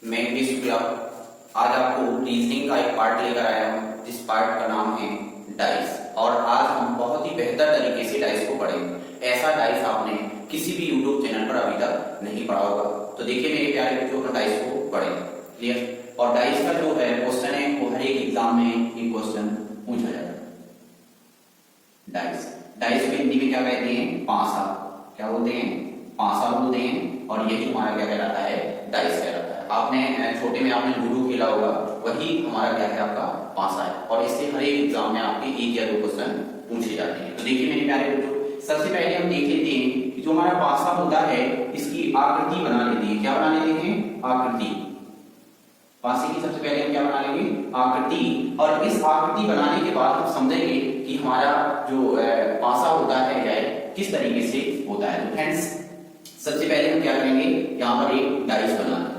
मैं English club आज आपको रीजनिंग का एक पार्ट लेकर आया हूँ जिस पार्ट का नाम है डाइस। और आज हम बहुत ही बेहतर तरीके से डाइस को पढ़ेंगे। ऐसा डाइस आपने किसी भी यूट्यूब चैनल पर अभी तक नहीं पढ़ा होगा। तो देखिए मेरे प्यारे बच्चों, हम डाइस को पढ़ेंगे। क्लियर? और डाइस का जो है क्वेश्चन है वो हर एक एग्जाम में ये क्वेश्चन पूछा जाता है। डाइस डाइस को हिंदी में क्या कहते हैं? पासा। क्या बोलते हैं? पासा बोलते हैं। और यही हमारा क्या कहलाता है? डाइस कहलाता है। आपने छोटे में आपने लूडो खेला होगा, वही हमारा क्या है? आपका पासा है। और इससे हर एक एग्जाम में आपके एक या दो क्वेश्चन पूछे जाते हैं। तो देखिए मेरे प्यारे बच्चों, सबसे पहले हम देख लेते हैं कि जो हमारा पासा होता है इसकी आकृति बना लेते हैं। क्या बना लेते हैं? आकृति। पासे की सबसे पहले हम क्या बना लेंगे? आकृति। और इस आकृति बनाने के बाद हम समझेंगे कि हमारा जो पासा होता है किस तरीके से होता है। तो फ्रेंड्स, सबसे पहले हम क्या करेंगे? यहाँ पर एक डाइस बना लेंगे।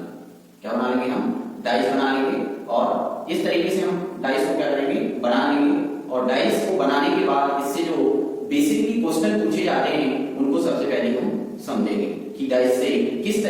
क्या बना लेंगे? हम डाइस बना लेंगे। और इस तरीके से हम डाइस को क्या करेंगे? बना लेंगे। और डाइस को बनाने के बाद इससे जो बेसिकली क्वेश्चन पूछे जाते हैं उनको सबसे पहले हम समझेंगे कि डाइस से किस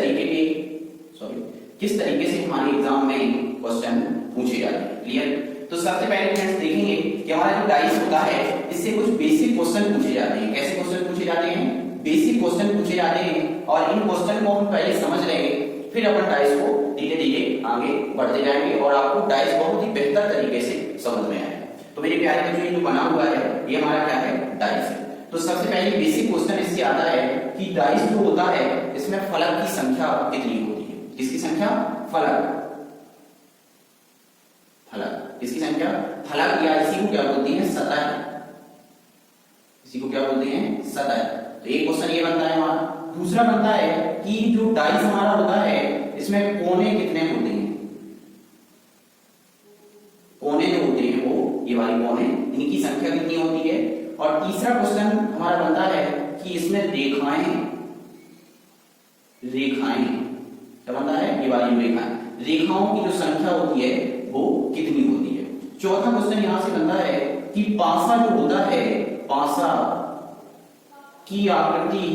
तरीके से हमारे एग्जाम में क्वेश्चन पूछे जाते हैं। क्लियर? तो सबसे पहले फ्रेंड्स देखेंगे कि हमारा जो डाइस होता है इससे कुछ बेसिक क्वेश्चन पूछे जाते हैं। कैसे क्वेश्चन पूछे जाते हैं? बेसिक क्वेश्चन पूछे जाते हैं। और इन क्वेश्चन को हम पहले समझ लेंगे, फिर अपन डाइस को धीरे धीरे आगे बढ़ते जाएंगे और आपको डाइस बहुत ही बेहतर तरीके से समझ में आएगा। तो मेरे प्यारे बच्चों, ये जो बना हुआ है ये हमारा क्या है? डाइस है। तो सबसे पहले बेसिक क्वेश्चन इससे आता है कि डाइस जो होता है इसमें फलक की संख्या कितनी होती है? किसकी संख्या? फलक। इसकी संख्या फलक, या इसी को क्या बोलते हैं? सतह। इसी को क्या बोलते हैं? सतह। तो एक क्वेश्चन ये बनता है हमारा। दूसरा बनता है कि जो डाइस हमारा होता है इसमें कोने कितने होते हैं? कोने जो होते हैं वो ये वाले कोने, इनकी संख्या कितनी होती है? और तीसरा क्वेश्चन हमारा बनता है कि इसमें रेखाएं क्या बनता है? ये वाली रेखाएं, रेखाओं की जो संख्या होती है वो कितनी होती है? चौथा क्वेश्चन यहां से बनता है कि पासा जो होता है, पासा की आकृति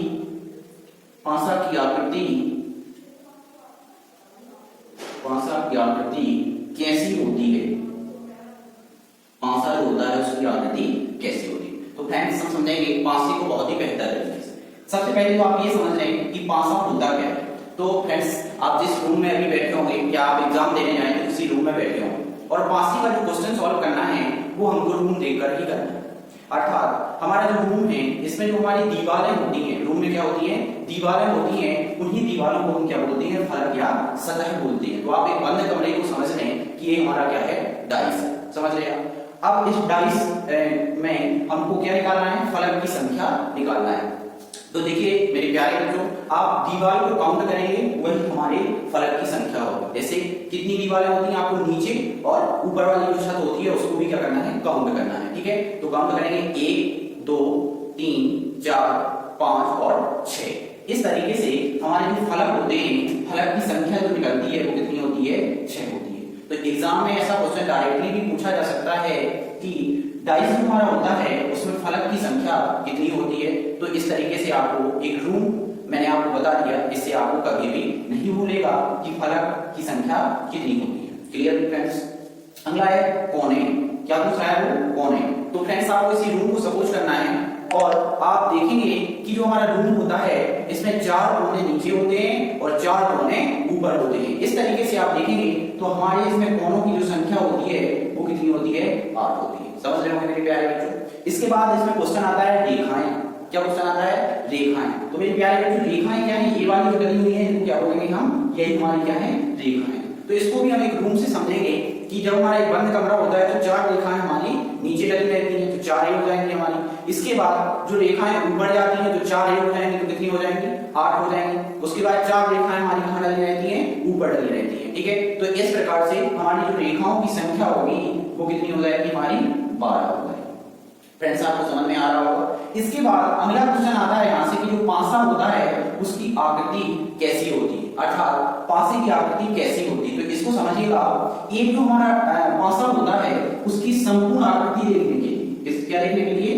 कैसी होती है? पासा जो होता है उसकी आकृति कैसी होती है? तो फ्रेंड्स हम समझेंगे पासे को बहुत ही बेहतर तरीके से। सबसे पहले तो आप ये समझ रहे हैं कि पासा होता क्या है। तो फ्रेंड्स, आप जिस रूम में अभी बैठे होंगे या आप एग्जाम देने जाएंगे तो किसी रूम में बैठे होंगे और पासे का जो क्वेश्चन सॉल्व करना है वो हमको रूम देखकर ही करना है। अर्थात हमारा जो रूम है इसमें जो हमारी दीवारें होती हैं, रूम में क्या होती हैं? दीवारें होती हैं। उन्हीं दीवारों को हम क्या बोलते हैं? फलक या सतह बोलते हैं। तो आप एक बंद कमरे को समझ लें कि ये हमारा क्या है? डाइस है। समझ रहे हैं? अब इस डाइस में हमको क्या निकालना है? फलक की संख्या निकालना है। तो देखिए मेरे प्यारे बच्चों, आप दीवार को काउंट करेंगे वही हमारे फलक की संख्या होगी। जैसे कितनी दीवारें होती हैं आपको नीचे और ऊपर वाली जो छत होती है उसको भी क्या करना है? काउंट करना है। ठीक है? तो काउंट करेंगे 1 2 3 4 5 और 6। इस तरीके से हमारे जो फलक होते हैं, फलक की संख्या जो निकलती है वो कितनी होती है? 6 होती है। तो एग्जाम में ऐसा क्वेश्चन डायरेक्टली भी पूछा जा सकता है कि डाइस जो हमारा होता है उसमें फलक की संख्या कितनी होती है। तो इस तरीके से आपको एक रूम मैंने आपको बता दिया, इससे आपको कभी भी नहीं भूलेगा कि फलक की संख्या कितनी होती है। Clear friends? अगला है कोने। क्या पूछ रहा है वो? कोने। तो फ्रेंड्स, आपको इसी रूम को सपोज करना है और आप देखेंगे कि जो हमारा रूम होता है इसमें 4 कोने नीचे होते हैं और 4 कोने ऊपर होते हैं। इस तरीके से आप देखेंगे तो हमारे इसमें कोनों की जो संख्या होती है वो कितनी होती है? 8 होती है। समझ रहे होंगे मेरे प्यारे बच्चों? इसके बाद इसमें क्वेश्चन आता है रेखाएं। क्या क्वेश्चन आता है? रेखाएं। तो मेरे प्यारे बच्चों, रेखाएं क्या है? ये वाली जो डली हुई है इनको क्या बोलेंगे हम? यही हमारी क्या है? रेखाएं। तो इसको भी हम एक रूम से समझेंगे कि जब हमारा एक बंद कमरा होता है तो 4 रेखाएं हमारी नीचे डली रहती हैं, तो 4 हो जाएंगी हमारी। इसके बाद जो रेखाएं ऊपर जाती हैं तो 4 हो जाएंगी, तो कितनी हो जाएंगी? 8 हो जाएंगी। उसके बाद 4 रेखाएं हमारी कहां डली रहती हैं? ऊपर डली रहती हैं। ठीक है? तो इस प्रकार से हमारी जो रेखाओं की संख्या होगी वो कितनी हो जाएगी? हमारी 12 हो जाएगी। फ्रेंड्स, आपको समझ में आ रहा होगा। इसके बाद अगला क्वेश्चन आता है यहाँ से कि जो पासा होता है उसकी आकृति कैसी होती है, अर्थात पासे की आकृति कैसी होती है। तो इसको समझिएगा, एक जो हमारा पासा होता है उसकी संपूर्ण आकृति देखने के लिए, क्या देखने के लिए?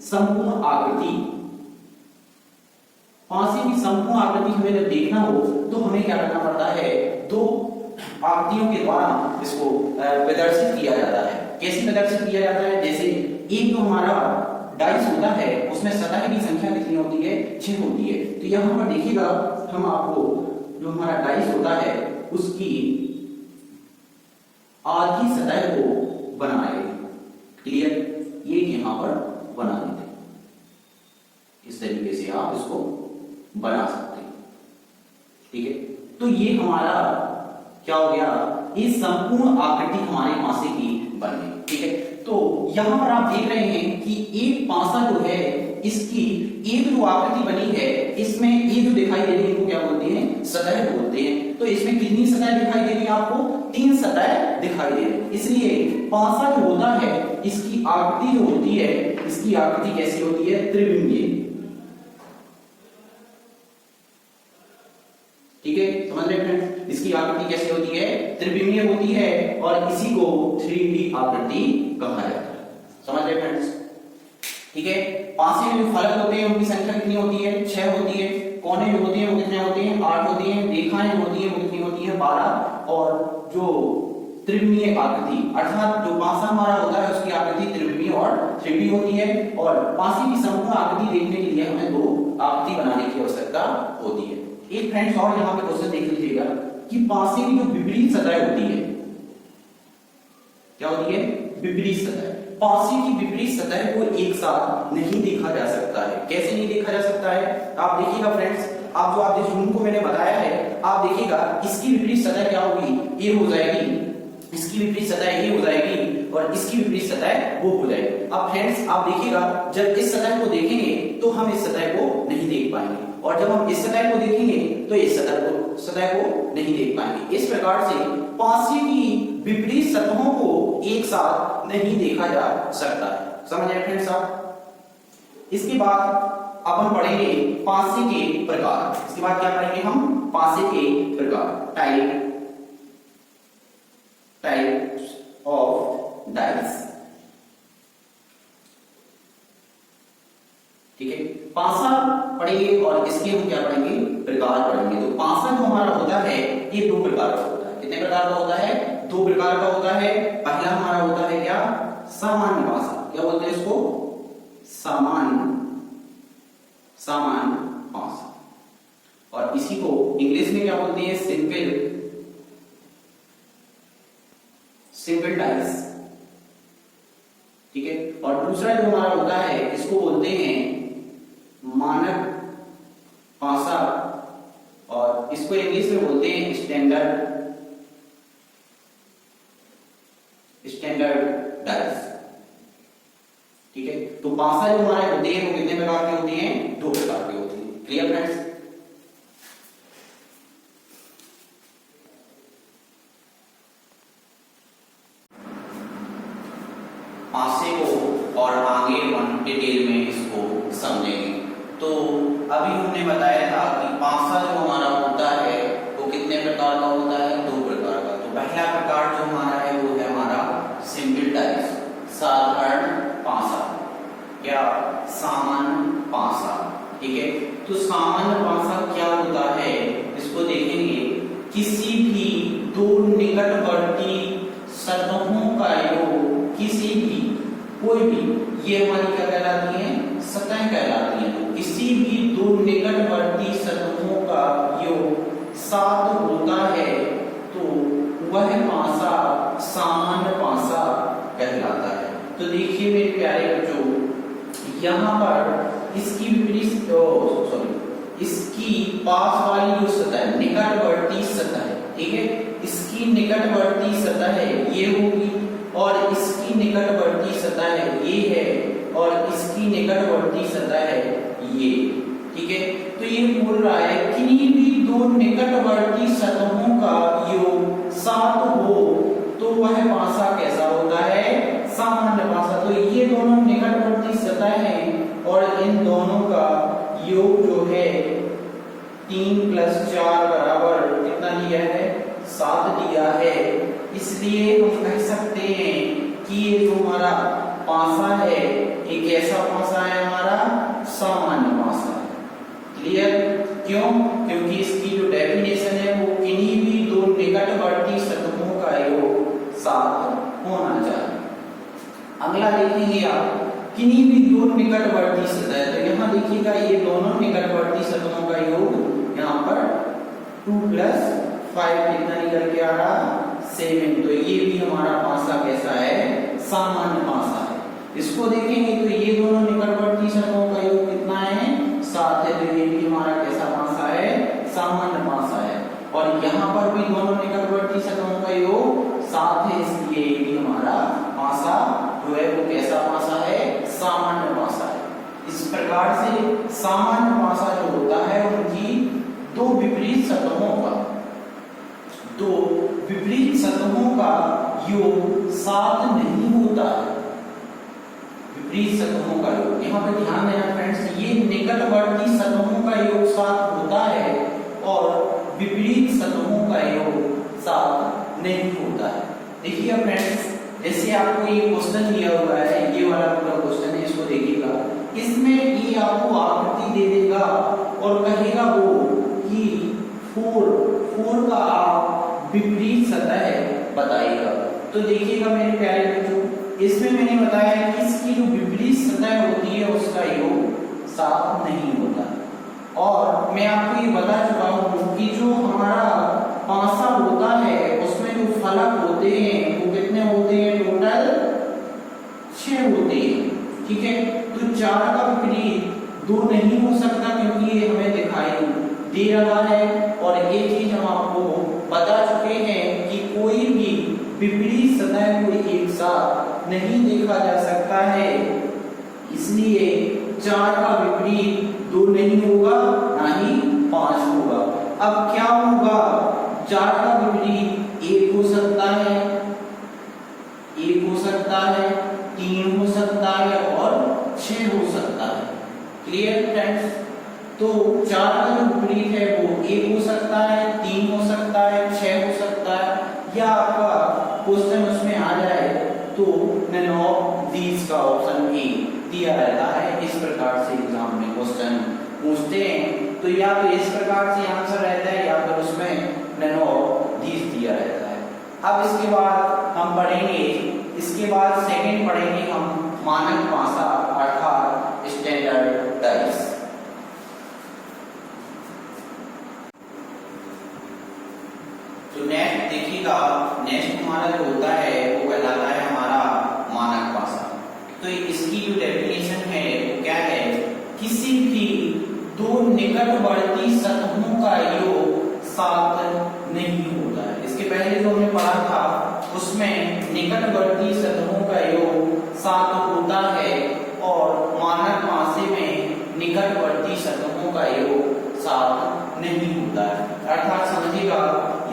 संपूर्ण आकृति पासे की संपूर्ण आकृति हमें जब देखना हो तो हमें क्या करना पड़ता है, दो आकृतियों के द्वारा इसको प्रदर्शित किया जाता है। कैसे प्रदर्शित किया जाता है, जैसे एक जो हमारा डाइस होता है उसमें सतह की संख्या कितनी होती है, 6 होती है। तो यहाँ पर देखिएगा हम आपको जो हमारा डाइस होता है उसकी आधी सतह को बनाए, क्लियर, ये यहाँ पर बना देते हैं। इस तरीके से आप इसको बना सकते हैं, ठीक है। तो ये हमारा क्या हो गया, ये संपूर्ण आकृति हमारे पासे की बन गई, ठीक है। तो यहां पर आप देख रहे हैं कि एक पासा जो है इसकी एक जो आकृति बनी है इसमें ये जो दिखाई दे रही है इनको क्या बोलते हैं, सतह बोलते हैं। तो इसमें कितनी सतह दिखाई दे रही है आपको, 3 सतह दिखाई दे रही है। इसलिए पासा जो होता है इसकी आकृति जो होती है, इसकी आकृति कैसी होती है, त्रिविमीय, ठीक है, समझ रहे फ्रेंड्स। इसकी आकृति कैसी होती है, त्रिविमीय होती है और इसी को 3D आकृति कहा जाता है, समझ रहे फ्रेंड्स, ठीक है। पासे में जो फलक होते हैं उनकी संख्या कितनी होती है, 6 होती है। कोने जो होते हैं वो कितने होते हैं, 8 होती हैं। रेखाएं जो होती हैं वो कितनी होती है, 12। और जो त्रिविमीय आकृति अर्थात जो पासा हमारा होता है उसकी आकृति त्रिविमीय और 3D होती है। और पासे की संपूर्ण आकृति देखने के लिए हमें 2 आकृति बनाने की आवश्यकता होती है। एक फ्रेंड्स और यहाँ पे क्वेश्चन देख लीजिएगा कि पासे की जो विपरीत सतह होती है, क्या होती है, विपरीत सतह। पासे की विपरीत सतह को एक साथ नहीं देखा जा सकता है। कैसे नहीं देखा जा सकता है, आप देखिएगा फ्रेंड्स, आप जो आप जिस रूम को मैंने बताया है आप देखिएगा इसकी विपरीत सतह क्या होगी, ये हो जाएगी, इसकी विपरीत सतह ये हो जाएगी और इसकी विपरीत सतह वो हो जाएगी। अब फ्रेंड्स आप देखिएगा जब इस सतह को देखेंगे तो हम इस सतह को नहीं देख पाएंगे और जब हम इस सतह को देखेंगे तो इस सतह को नहीं देख पाएंगे। इस प्रकार से पासे की विपरीत सतहों को एक साथ नहीं देखा जा सकता है, समझ रहे फ्रेंड्स आप। इसके बाद अब हम पढ़ेंगे पासे के प्रकार। इसके बाद क्या पढ़ेंगे हम, पासे के प्रकार, टाइप्स ऑफ डाइस, ठीक है। पासा पढ़ेंगे और इसके हम क्या पढ़ेंगे, प्रकार पढ़ेंगे। तो पासा जो हमारा होता है ये 2 प्रकार का होता है। कितने प्रकार का होता है, 2 प्रकार का होता है। पहला हमारा होता है क्या, सामान्य पासा, क्या बोलते हैं इसको, सामान्य पासा। और इसी को इंग्लिश में क्या बोलते हैं, सिंपल डाइस, ठीक है। और दूसरा जो हमारा होता है इसको बोलते हैं मानक पासा और इसको इंग्लिश में बोलते हैं स्टैंडर्ड डाइस, ठीक है। तो पासा जो हमारे होते हैं वो कितने प्रकार के होते हैं, 2 प्रकार के होते हैं, क्लियर फ्रेंड्स। पासे को और आगे डिटेल में इसको समझेंगे। तो अभी हमने बताया था कि पासा जो हमारा होता है वो कितने प्रकार का होता है, 2 प्रकार का। तो पहला प्रकार जो हमारा है वो है हमारा सिंपल डाइस, साधारण पासा या सामान्य पासा, ठीक है। तो सामान्य पासा क्या होता है इसको देखेंगे, किसी भी 2 निकटवर्ती सतहों का योग, किसी भी कोई भी, ये हमारी क्या कहलाती है, सतह कहलाती है। तो किसी भी 2 निकटवर्ती सतहों का योग 7 होता है तो वह पासा सामान्य पासा कहलाता है। तो देखिए मेरे प्यारे बच्चों, यहाँ पर इसकी विपरीत इसकी पास वाली जो सतह, निकटवर्ती सतह, ठीक है, इसकी निकटवर्ती सतह ये होगी और इसकी निकटवर्ती सतह ये है और इसकी निकटवर्ती सतह ये, ठीक है। तो ये बोल रहा है किन्हीं भी 2 निकटवर्ती सतहों का योग 7 हो तो वह पासा कैसा होता है, सामान्य पासा। तो ये दोनों निकटवर्ती सतह हैं और इन दोनों का योग जो है 3 + 4 बराबर कितना दिया है, 7 दिया है। इसलिए हम कह सकते हैं कि ये जो हमारा पासा है एक ऐसा पासा है हमारा सामान्य पासा, क्लियर? क्यों? क्योंकि इसकी जो डेफिनेशन है वो किन्हीं भी दो निकटवर्ती सतहों का योग 7 होना चाहिए। अगला देखेंगे आप, किन्हीं भी दो निकटवर्ती सतह, तो यहाँ देखिएगा ये दोनों निकटवर्ती सतहों का योग यहाँ पर 2 + 5 कितना निकल के आ रहा? 7। तो ये भी हमारा पासा कैसा है? सामान्य पासा है। इसको देखेंगे तो ये दोनों निकटवर्ती सतहों का योग कितना है? 7 है। तो ये भी हमारा कैसा पासा है? सामान्य पासा है। और यहाँ पर भी दोनों निकटवर्ती सतहों का योग 7 है, इसलिए ये भी हमारा पासा जो है वो कैसा पासा है? सामान्य पासा है। इस प्रकार से सामान्य पासा जो होता है उनकी दो विपरीत सतहों का योग 7 नहीं होता है। विपरीत सतहों का योग, यहाँ पे ध्यान देना फ्रेंड्स, ये निकटवर्ती सतहों का योग 7 होता है और विपरीत सतहों का योग 7 नहीं होता है। देखिए फ्रेंड्स, जैसे आपको ये क्वेश्चन दिया हुआ है, ये वाला पूरा क्वेश्चन है, इसको देखिएगा। इसमें ये आपको आकृति दे देगा और कहेगा वो कि 4 का आप विपरीत सतह बताइएगा। तो देखिएगा मेरे प्यारे बच्चों, इसमें मैंने बताया कि इसकी जो विपरीत सतह होती है उसका योग 7 नहीं होता। और मैं आपको ये बता चुका हूँ कि जो हमारा पासा होता है उसमें जो फलक होते हैं वो कितने होते हैं? टोटल 6 होते हैं। ठीक है, तो 4 का विपरीत 2 नहीं हो सकता क्योंकि ये हमें दिखाई दे रहा है। और ये चीज हम आपको बता चुके हैं कि कोई भी विपरीत सतह को एक साथ नहीं देखा जा सकता है, इसलिए 4 का विपरीत 2 नहीं होगा, ना ही 5 होगा। अब क्या होगा? 4 का विपरीत 1 हो सकता है, 1 हो सकता है, 3 हो सकता है और 6 हो सकता है। Clear friends? तो 4 का जो विपरीत है वो 1 हो सकता है, 3 हो सकता है, 6 हो सकता है, या आपका क्वेश्चन उसमें आ जाए तो none of these का ऑप्शन ए दिया रहता है। इस प्रकार से एग्जाम में क्वेश्चन पूछते हैं, तो या तो इस प्रकार से आंसर रहता है या फिर उसमें none of these दिया रहता है। अब इसके बाद हम पढ़ेंगे, इसके बाद सेकंड पढ़ेंगे हम मानक पासा अर्थात स्टैंडर्ड टाइप्स। तो नेक्स्ट देखिएगा, नेक्स्ट हमारा जो होता है वो कहलाता है हमारा मानक पासा। तो इसकी जो डेफिनेशन है वो क्या है? किसी भी दो निकटवर्ती सतहों का योग 7 नहीं होता है। इसके पहले जो हमने पढ़ा था उसमें निकटवर्ती सतहों का योग 7 होता है और मानक पासे में निकटवर्ती सतहों का योग 7 नहीं होता है। अर्थात समझिएगा,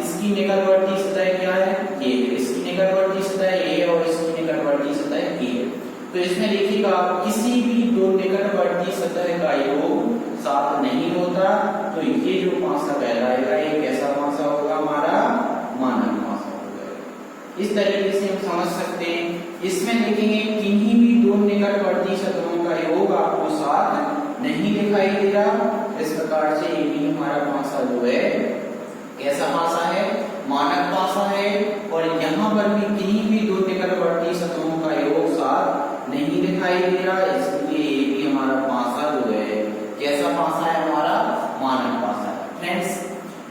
इसकी निकटवर्ती सतह क्या है? ये। इसकी निकटवर्ती सतह ये है और इसकी निकटवर्ती सतह ये है। तो इसमें देखिएगा किसी भी दो निकटवर्ती सतह का योग 7 नहीं होता। तो ये जो पासा कहलाएगा ये कैसा पासा होगा? हमारा मानक पासा होगा। इस तरीके से हम समझ सकते हैं। इसमें देखेंगे किन्हीं भी दो निकटवर्ती सतहों का योग आपको 7 नहीं दिखाई दे रहा। इस प्रकार से ये भी हमारा पासा जो है कैसा पासा है? मानक पासा है। और यहाँ पर भी किन्हीं भी दो निकटवर्ती सतहों का योग 7 नहीं दिखाई दे रहा, इसलिए ये भी हमारा पासा जो है कैसा पासा है? हमारा मानक पासा है। फ्रेंड्स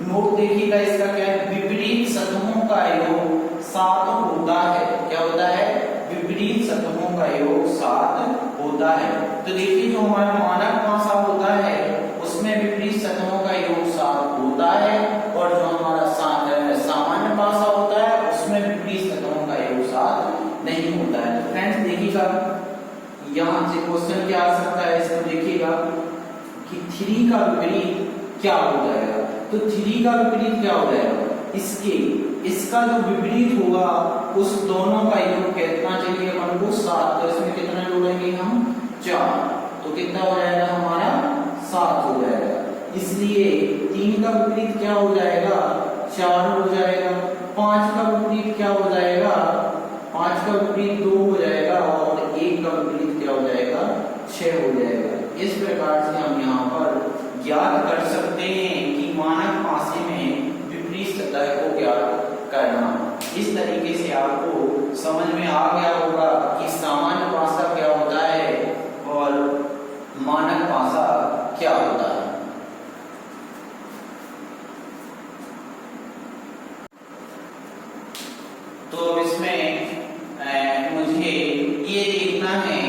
नोट देखिएगा, इसका क्या है? विपरीत सतहों का योग 7 होता है। क्या होता है? विपरीत सतहों का योग 7 होता है। तो देखिए जो हमारा मानक पासा होता है उसमें विपरीत सतहों का योग 7 होता है और जो हमारा सामान्य पासा होता है उसमें विपरीत सतहों का योग 7 नहीं होता है। तो फ्रेंड्स देखिएगा, यहाँ से क्वेश्चन क्या आ सकता है? इसको देखिएगा कि 3 का विपरीत क्या हो जाएगा? तो 3 का विपरीत क्या हो जाएगा? इसका जो विपरीत होगा उस दोनों का योग कितना चाहिए अपन को? 7। तो इसमें कितना जोड़ेंगे हम? 4। तो कितना हो जाएगा हमारा? 7 हो जाएगा। इसलिए 3 का विपरीत क्या हो जाएगा? 4 हो जाएगा। 5 का विपरीत क्या हो जाएगा? 5 का विपरीत 2 हो जाएगा और 1 का विपरीत क्या हो जाएगा? 6 हो जाएगा। इस प्रकार से हम यहाँ पर ज्ञात कर सकते हैं कि मानक पासे में विपरीत सतह को ज्ञात करना। इस तरीके से आपको समझ में आ गया होगा कि सामान्य पासा क्या होता है और मानक पासा क्या होता है। तो अब इसमें मुझे ये देखना है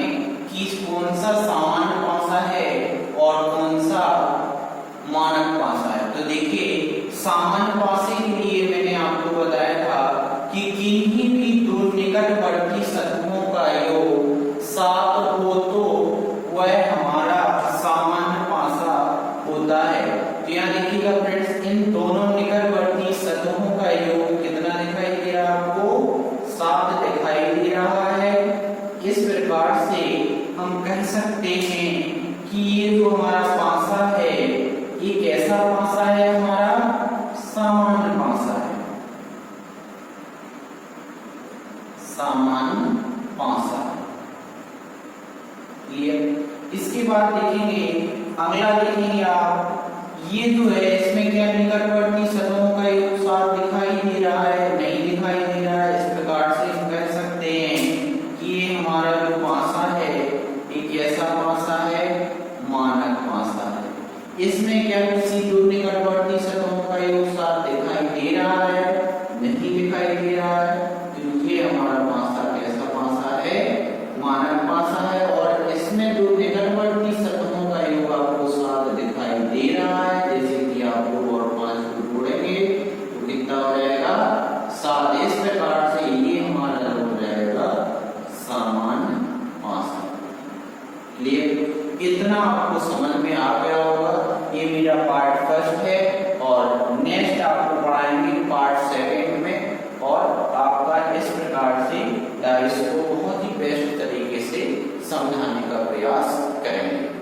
कि कौन सा सामान्य पासा है और कौन सा मानक पासा है। तो देखिए सामान्य पासे के लिए मैंने आपको बताया था कि किन्हीं भी दो निकटवर्ती सतहों का योग 7 हो तो वह हमारा सामान्य पासा होता है। तो यहाँ देखिएगा फ्रेंड्स, इन दोनों निकटवर्ती सतहों का योग कितना दिखाई दे रहा है आपको? 7 दिखाई दे रहा है। इस प्रकार से हम कह सकते हैं कि ये जो हमारा पासा है ये कैसा पासा है? हमारा सामान्य पासा है, सामान्य पासा। क्लियर? इसके बाद देखेंगे, अगला देखेंगे आप, ये जो है इसमें क्या निकटवर्ती सतहों का योग 7 दिखाई दे रहा है? नहीं दिखाई दे रहा है। इस प्रकार से हम कह सकते हैं कि ये हमारा जो पासा है ये कैसा पासा है? मानक पासा है। इसमें क्या किसी दो निकटवर्ती सतहों का योग 7 दिखाई दे रहा है? नहीं दिखाई दे रहा है। तो ये हमारा पासा कैसा पासा है? मानक पासा है। और इसमें दो निकटवर्ती सतहों का योग आपको 7 दिखाई दे रहा है। जैसे कि आप लोग और 5 को जोड़ेंगे तो कितना हो जाएगा? 7। इस प्रकार से ये हमारा हो जाएगा सामान्य पासा। क्लियर? इतना आपको समझ में आ गया होगा। ये मेरा पार्ट फर्स्ट है और नेक्स्ट आपको पढ़ाएंगे पार्ट सेकंड में, और आपका इस प्रकार से इसको बहुत ही बेस्ट तरीके से समझाने का प्रयास करेंगे।